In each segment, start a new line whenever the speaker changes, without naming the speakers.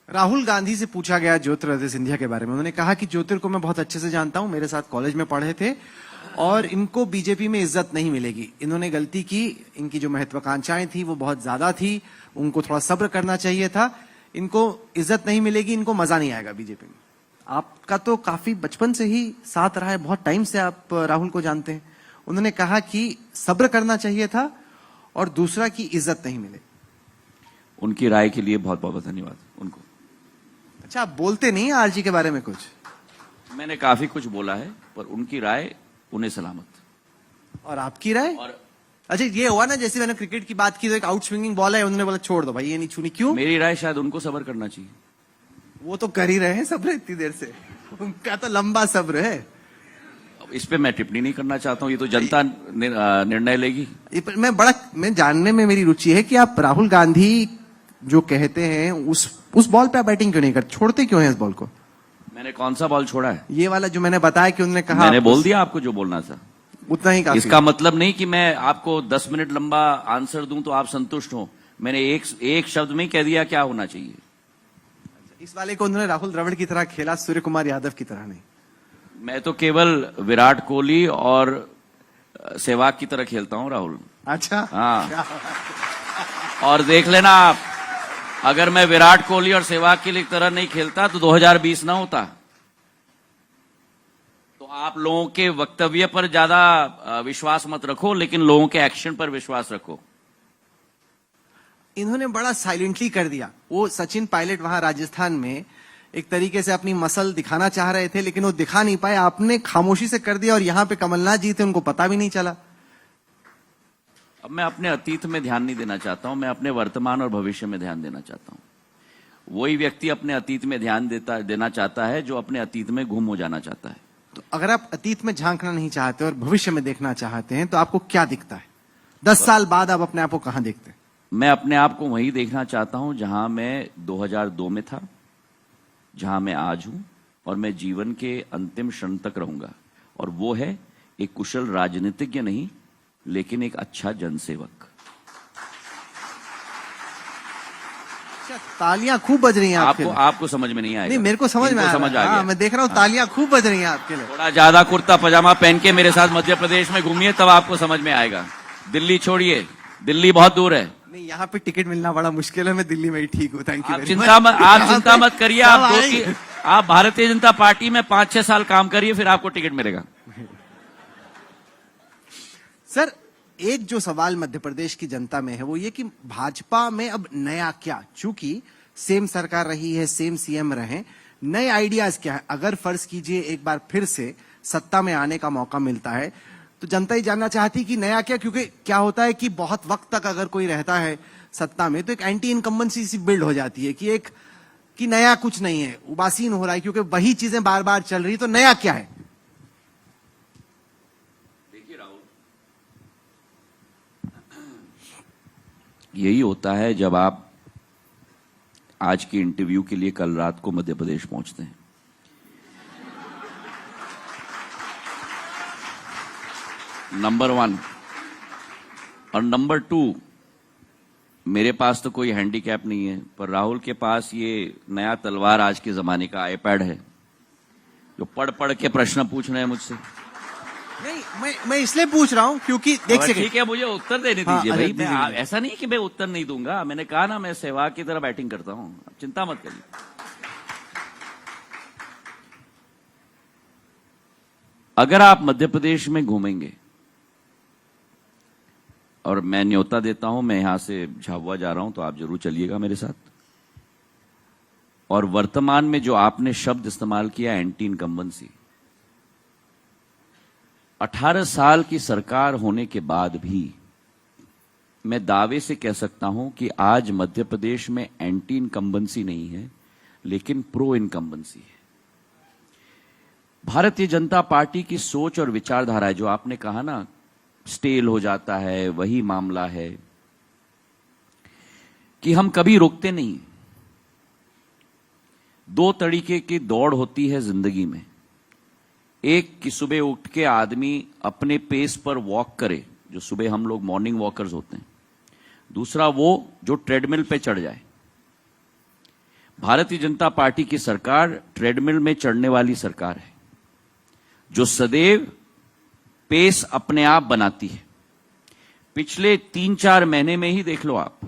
राहुल गांधी से पूछा गया ज्योतिरादित्य सिंधिया के बारे में। उन्होंने कहा कि ज्योतिर को मैं बहुत अच्छे से जानता हूं, मेरे साथ कॉलेज में पढ़े थे और इनको बीजेपी में इज्जत नहीं मिलेगी। इन्होंने गलती की, इनकी जो महत्वाकांक्षाएं थी वो बहुत ज्यादा थी, उनको थोड़ा सब्र करना चाहिए था। इनको इज्जत नहीं मिलेगी, इनको मजा नहीं आएगा बीजेपी में। आपका तो काफी बचपन से ही साथ रहा है, बहुत टाइम से आप राहुल को जानते हैं। उन्होंने कहा कि सब्र करना चाहिए था और दूसरा की इज्जत नहीं मिले।
उनकी राय के लिए बहुत बहुत धन्यवाद उनको।
अच्छा, आप बोलते नहीं आरजी के बारे में कुछ?
मैंने काफी कुछ बोला है, पर उनकी राय उन्हें सलामत।
और आपकी राय?
और
अच्छा, ये हुआ ना जैसे मैंने क्रिकेट की बात की तो एक आउट स्विंगिंग बॉल है, उन्होंने बोला छोड़ दो भाई ये नहीं छूनी। क्यों?
मेरी राय शायद उनको सब्र करना चाहिए।
वो तो कर ही रहे हैं सब्र इतनी देर से, उनका तो लंबा सब्र है।
इस पे मैं टिप्पणी नहीं करना चाहता हूं, ये तो जनता निर्णय लेगी।
मैं जानने में मेरी रुचि है कि आप राहुल गांधी जो कहते हैं उस बॉल पे आप बैटिंग क्यों नहीं करते, छोड़ते क्यों हैं इस बॉल को?
मैंने कौन सा बॉल छोड़ा है?
ये वाला जो मैंने बताया कि उन्होंने कहा।
मैंने बोल दिया आपको जो बोलना था,
उतना ही काफी।
इसका मतलब नहीं कि मैं आपको 10 मिनट लंबा आंसर दूं तो आप संतुष्ट हो। मैंने एक शब्द में ही कह दिया क्या होना चाहिए।
इस वाले को उन्होंने राहुल द्रविड़ की तरह खेला, सूर्य कुमार यादव की तरह नहीं।
मैं तो केवल विराट कोहली और सहवाग की तरह खेलता हूं राहुल।
अच्छा,
हाँ। और देख लेना आप, अगर मैं विराट कोहली और सहवाग की तरह नहीं खेलता तो 2020 ना होता। तो आप लोगों के वक्तव्य पर ज्यादा विश्वास मत रखो, लेकिन लोगों के एक्शन पर विश्वास रखो।
इन्होंने बड़ा साइलेंटली कर दिया। वो सचिन पायलट वहां राजस्थान में एक तरीके से अपनी मसल दिखाना चाह रहे थे, लेकिन वो दिखा नहीं पाए। आपने खामोशी से कर दिया और यहां पे कमलनाथ जी थे, उनको पता भी नहीं चला।
अब मैं अपने अतीत में ध्यान नहीं देना चाहता हूं, मैं अपने वर्तमान और भविष्य में ध्यान देना चाहता हूं। वही व्यक्ति अपने अतीत में ध्यान देना चाहता है जो अपने अतीत में गुम हो जाना चाहता है।
तो अगर आप अतीत में झांकना नहीं चाहते और भविष्य में देखना चाहते हैं तो आपको क्या दिखता है? 10 साल बाद आप अपने आप को कहां देखते हैं?
मैं अपने आप को वहीं देखना चाहता हूं जहां मैं 2002 में था, जहां मैं आज हूं, और मैं जीवन के अंतिम क्षण तक रहूंगा। और वो है एक कुशल राजनीतिज्ञ नहीं, लेकिन एक अच्छा जनसेवक।
तालियां खूब बज रही हैं
आपको समझ में नहीं आएगा?
नहीं, मेरे को समझ में आ गया। मैं देख रहा हूं तालियां खूब बज रही हैं आपके लिए।
थोड़ा ज्यादा कुर्ता पजामा पहन के मेरे साथ मध्य प्रदेश में घूमिए, तब आपको समझ में आएगा। दिल्ली छोड़िए, दिल्ली बहुत दूर है।
नहीं, यहाँ पे टिकट मिलना बड़ा मुश्किल है, मैं दिल्ली में ही ठीक हूँ। Thank you.
आप चिंता मत करिए। आप भारतीय जनता पार्टी में 5-6 साल काम करिए, फिर आपको टिकट मिलेगा।
सर, एक जो सवाल मध्य प्रदेश की जनता में है वो ये कि भाजपा में अब नया क्या? चूंकि सेम सरकार रही है, सेम सीएम रहे, नए आइडियाज क्या है? अगर फर्ज कीजिए एक बार फिर से सत्ता में आने का मौका मिलता है तो जनता ही जानना चाहती कि नया क्या। क्योंकि क्या होता है कि बहुत वक्त तक अगर कोई रहता है सत्ता में तो एक एंटी इनकम्बेंसी सी बिल्ड हो जाती है कि नया कुछ नहीं है, उबासीन हो रहा है, क्योंकि वही चीजें बार बार चल रही। तो नया क्या है?
देखिए राहुल, यही होता है जब आप आज की इंटरव्यू के लिए कल रात को मध्य प्रदेश पहुंचते हैं। नंबर 1 और नंबर 2, मेरे पास तो कोई हैंडीकैप नहीं है, पर राहुल के पास ये नया तलवार आज के जमाने का आईपैड है, जो पढ़ पढ़ के प्रश्न पूछ रहे हैं मुझसे।
नहीं, मैं इसलिए पूछ रहा हूं क्योंकि
ठीक है, मुझे उत्तर देने दीजिए भाई। मैं ऐसा नहीं कि मैं उत्तर नहीं दूंगा, मैंने कहा ना मैं सहवाग की तरह बैटिंग करता हूं, चिंता मत करिए। अगर आप मध्य प्रदेश में घूमेंगे, और मैं न्योता देता हूं, मैं यहां से झाबुआ जा रहा हूं, तो आप जरूर चलिएगा मेरे साथ। और वर्तमान में जो आपने शब्द इस्तेमाल किया एंटी इनकम्बेंसी, 18 साल की सरकार होने के बाद भी मैं दावे से कह सकता हूं कि आज मध्य प्रदेश में एंटी इनकम्बेंसी नहीं है, लेकिन प्रो इनकम्बेंसी है। भारतीय जनता पार्टी की सोच और विचारधारा है, जो आपने कहा ना स्टेल हो जाता है, वही मामला है कि हम कभी रुकते नहीं। 2 तरीके की दौड़ होती है जिंदगी में। एक कि सुबह उठ के आदमी अपने पेस पर वॉक करे, जो सुबह हम लोग मॉर्निंग वॉकर्स होते हैं। दूसरा वो जो ट्रेडमिल पे चढ़ जाए। भारतीय जनता पार्टी की सरकार ट्रेडमिल में चढ़ने वाली सरकार है, जो सदैव पेस अपने आप बनाती है। पिछले 3-4 महीने में ही देख लो आप,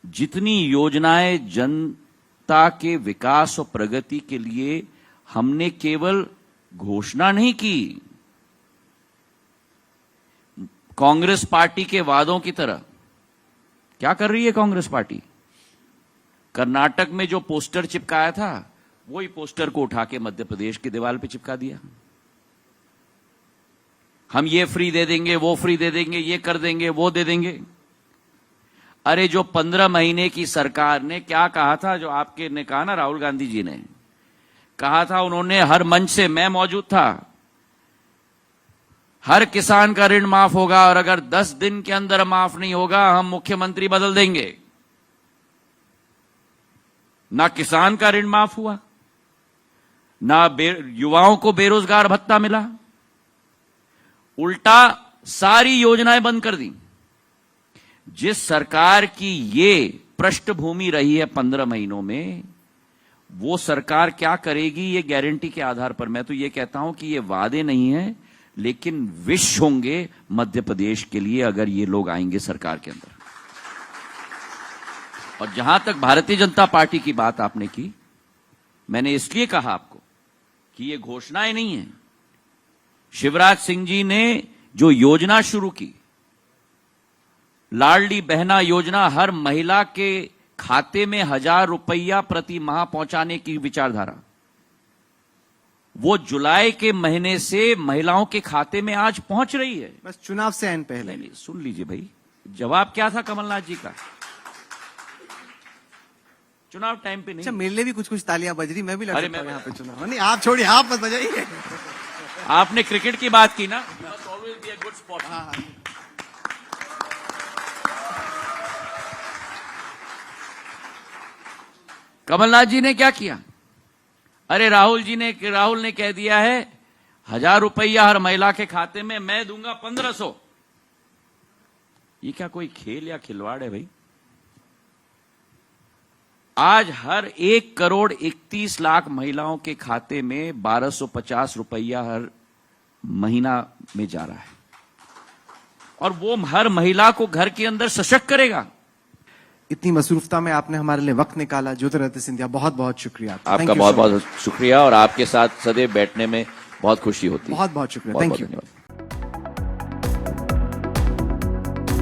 जितनी योजनाएं जनता के विकास और प्रगति के लिए हमने केवल घोषणा नहीं की, कांग्रेस पार्टी के वादों की तरह क्या कर रही है कांग्रेस पार्टी? कर्नाटक में जो पोस्टर चिपकाया था, वही पोस्टर को उठा के मध्य प्रदेश की दीवार पे चिपका दिया। हम ये फ्री दे देंगे, वो फ्री दे देंगे, ये कर देंगे, वो दे देंगे। अरे जो 15 महीने की सरकार ने क्या कहा था, जो आपके ने कहा ना, राहुल गांधी जी ने कहा था, उन्होंने हर मंच से, मैं मौजूद था, हर किसान का ऋण माफ होगा और अगर 10 दिन के अंदर माफ नहीं होगा हम मुख्यमंत्री बदल देंगे। ना किसान का ऋण माफ हुआ, ना युवाओं को बेरोजगार भत्ता मिला, उल्टा सारी योजनाएं बंद कर दी। जिस सरकार की ये पृष्ठभूमि रही है 15 महीनों में, वो सरकार क्या करेगी ये गारंटी के आधार पर मैं तो ये कहता हूं कि ये वादे नहीं है, लेकिन विश होंगे मध्य प्रदेश के लिए अगर ये लोग आएंगे सरकार के अंदर। और जहां तक भारतीय जनता पार्टी की बात आपने की, मैंने इसलिए कहा आपको कि ये घोषणाएं नहीं है। शिवराज सिंह जी ने जो योजना शुरू की, लाडली बहना योजना, हर महिला के खाते में 1000 रुपया प्रति माह पहुंचाने की विचारधारा, वो जुलाई के महीने से महिलाओं के खाते में आज पहुंच रही है।
बस चुनाव से आइन पहले।
नहीं, सुन लीजिए भाई, जवाब क्या था कमलनाथ जी का? चुनाव टाइम पे नहीं।
अच्छा, मेरे लिए भी कुछ तालियां बज रही, मैं भी लड़
अरे
सकता हूं
मैं-
यहाँ पे चुनाव। नहीं, आप छोड़िए, आप बस बजाइए।
आपने क्रिकेट की बात की ना, always be a good spot. Kamalnath ji ने क्या किया? अरे राहुल ने कह दिया है 1000 रुपया हर महिला के खाते में, मैं दूंगा 1500। ये क्या कोई खेल या खिलवाड़ है भाई? आज हर 1,31,00,000 महिलाओं के खाते में 1250 रुपया हर महीना में जा रहा है, और वो हर महिला को घर के अंदर सशक्त करेगा।
इतनी मसरूफता में आपने हमारे लिए वक्त निकाला, ज्योतिरादित्य सिंधिया, बहुत बहुत शुक्रिया
आपका
Thank you
बहुत
so much.
बहुत शुक्रिया, और आपके साथ सदैव बैठने में बहुत खुशी होती है।
बहुत बहुत शुक्रिया, थैंक यू।
धन्यवाद।